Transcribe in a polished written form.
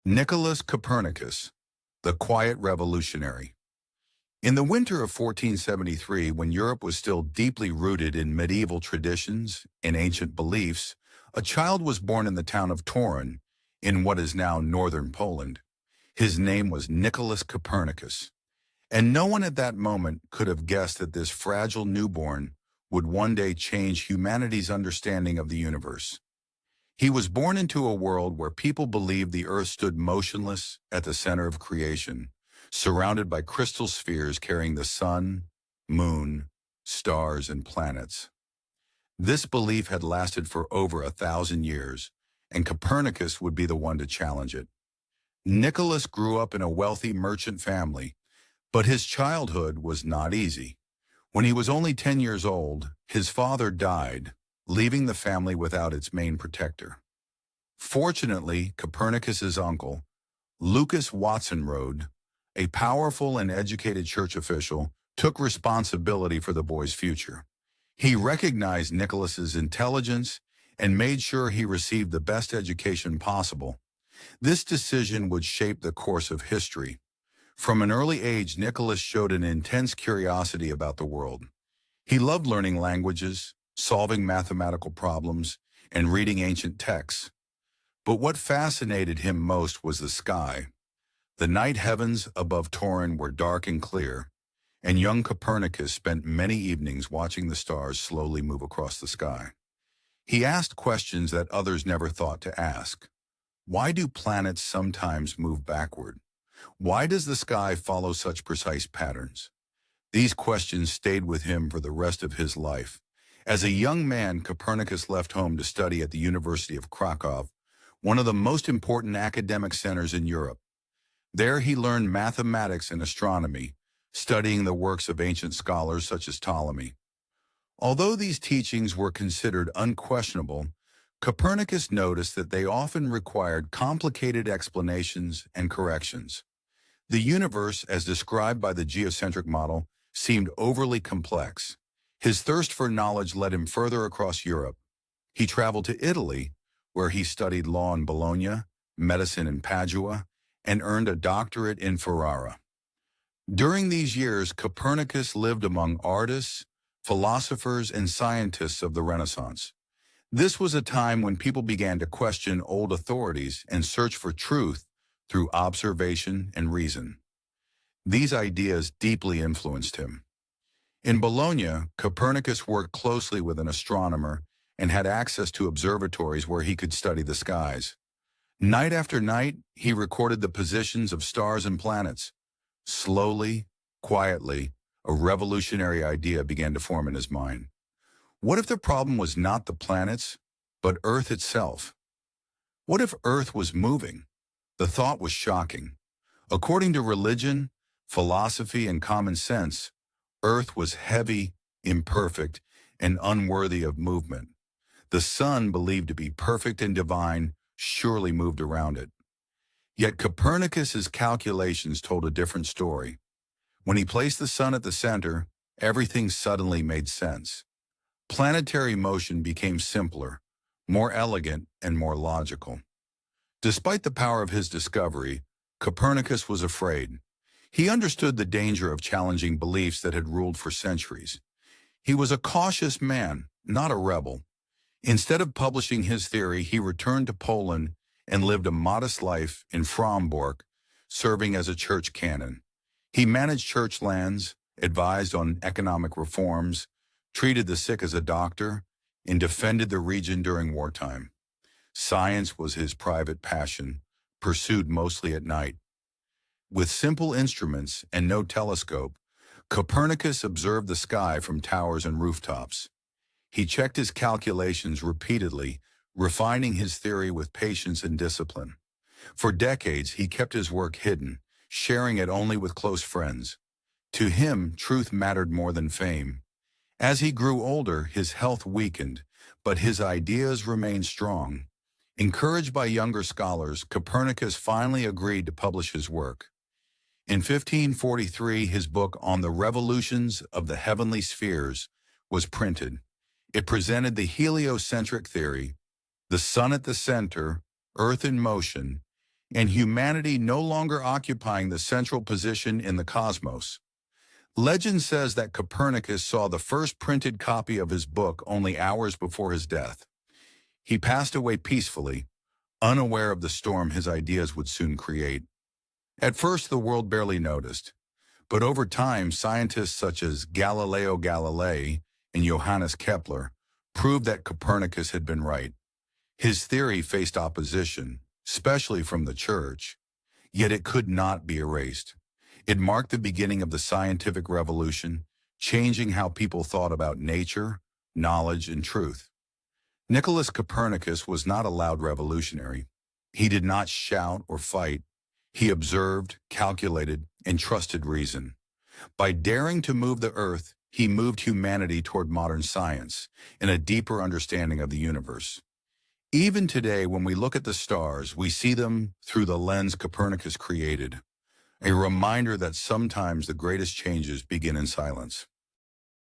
Nicholas Copernicus, the Quiet Revolutionary. In the winter of 1473, when Europe was still deeply rooted in medieval traditions and ancient beliefs, a child was born in the town of Torun, in what is now northern Poland. His name was Nicholas Copernicus, and no one at that moment could have guessed that this fragile newborn would one day change humanity's understanding of the universe. He was born into a world where people believed the earth stood motionless at the center of creation, surrounded by crystal spheres carrying the sun, moon, stars, and planets. This belief had lasted for over 1,000 years, and Copernicus would be the one to challenge it. Nicholas grew up in a wealthy merchant family, but his childhood was not easy. When he was only 10 years old, his father died, leaving the family without its main protector. Fortunately, Copernicus's uncle, Lucas Watsonrode, a powerful and educated church official, took responsibility for the boy's future. He recognized Nicholas's intelligence and made sure he received the best education possible. This decision would shape the course of history. From an early age, Nicholas showed an intense curiosity about the world. He loved learning languages, solving mathematical problems, and reading ancient texts. But what fascinated him most was the sky. The night heavens above Torun were dark and clear, and young Copernicus spent many evenings watching the stars slowly move across the sky. He asked questions that others never thought to ask. Why do planets sometimes move backward? Why does the sky follow such precise patterns? These questions stayed with him for the rest of his life. As a young man, Copernicus left home to study at the University of Krakow, one of the most important academic centers in Europe. There he learned mathematics and astronomy, studying the works of ancient scholars such as Ptolemy. Although these teachings were considered unquestionable, Copernicus noticed that they often required complicated explanations and corrections. The universe, as described by the geocentric model, seemed overly complex. His thirst for knowledge led him further across Europe. He traveled to Italy, where he studied law in Bologna, medicine in Padua, and earned a doctorate in Ferrara. During these years, Copernicus lived among artists, philosophers, and scientists of the Renaissance. This was a time when people began to question old authorities and search for truth through observation and reason. These ideas deeply influenced him. In Bologna, Copernicus worked closely with an astronomer and had access to observatories where he could study the skies. Night after night, he recorded the positions of stars and planets. Slowly, quietly, a revolutionary idea began to form in his mind. What if the problem was not the planets, but Earth itself? What if Earth was moving? The thought was shocking. According to religion, philosophy, and common sense, Earth was heavy, imperfect, and unworthy of movement. The sun, believed to be perfect and divine, surely moved around it. Yet Copernicus's calculations told a different story. When he placed the sun at the center, everything suddenly made sense. Planetary motion became simpler, more elegant, and more logical. Despite the power of his discovery, Copernicus was afraid. He understood the danger of challenging beliefs that had ruled for centuries. He was a cautious man, not a rebel. Instead of publishing his theory, he returned to Poland and lived a modest life in Frombork, serving as a church canon. He managed church lands, advised on economic reforms, treated the sick as a doctor, and defended the region during wartime. Science was his private passion, pursued mostly at night. With simple instruments and no telescope, Copernicus observed the sky from towers and rooftops. He checked his calculations repeatedly, refining his theory with patience and discipline. For decades, he kept his work hidden, sharing it only with close friends. To him, truth mattered more than fame. As he grew older, his health weakened, but his ideas remained strong. Encouraged by younger scholars, Copernicus finally agreed to publish his work. In 1543, his book On the Revolutions of the Heavenly Spheres was printed. It presented the heliocentric theory, the sun at the center, Earth in motion, and humanity no longer occupying the central position in the cosmos. Legend says that Copernicus saw the first printed copy of his book only hours before his death. He passed away peacefully, unaware of the storm his ideas would soon create. At first, the world barely noticed, but over time, scientists such as Galileo Galilei and Johannes Kepler proved that Copernicus had been right. His theory faced opposition, especially from the Church, yet it could not be erased. It marked the beginning of the scientific revolution, changing how people thought about nature, knowledge, and truth. Nicholas Copernicus was not a loud revolutionary. He did not shout or fight. He observed, calculated, and trusted reason. By daring to move the earth, he moved humanity toward modern science and a deeper understanding of the universe. Even today, when we look at the stars, we see them through the lens Copernicus created, a reminder that sometimes the greatest changes begin in silence.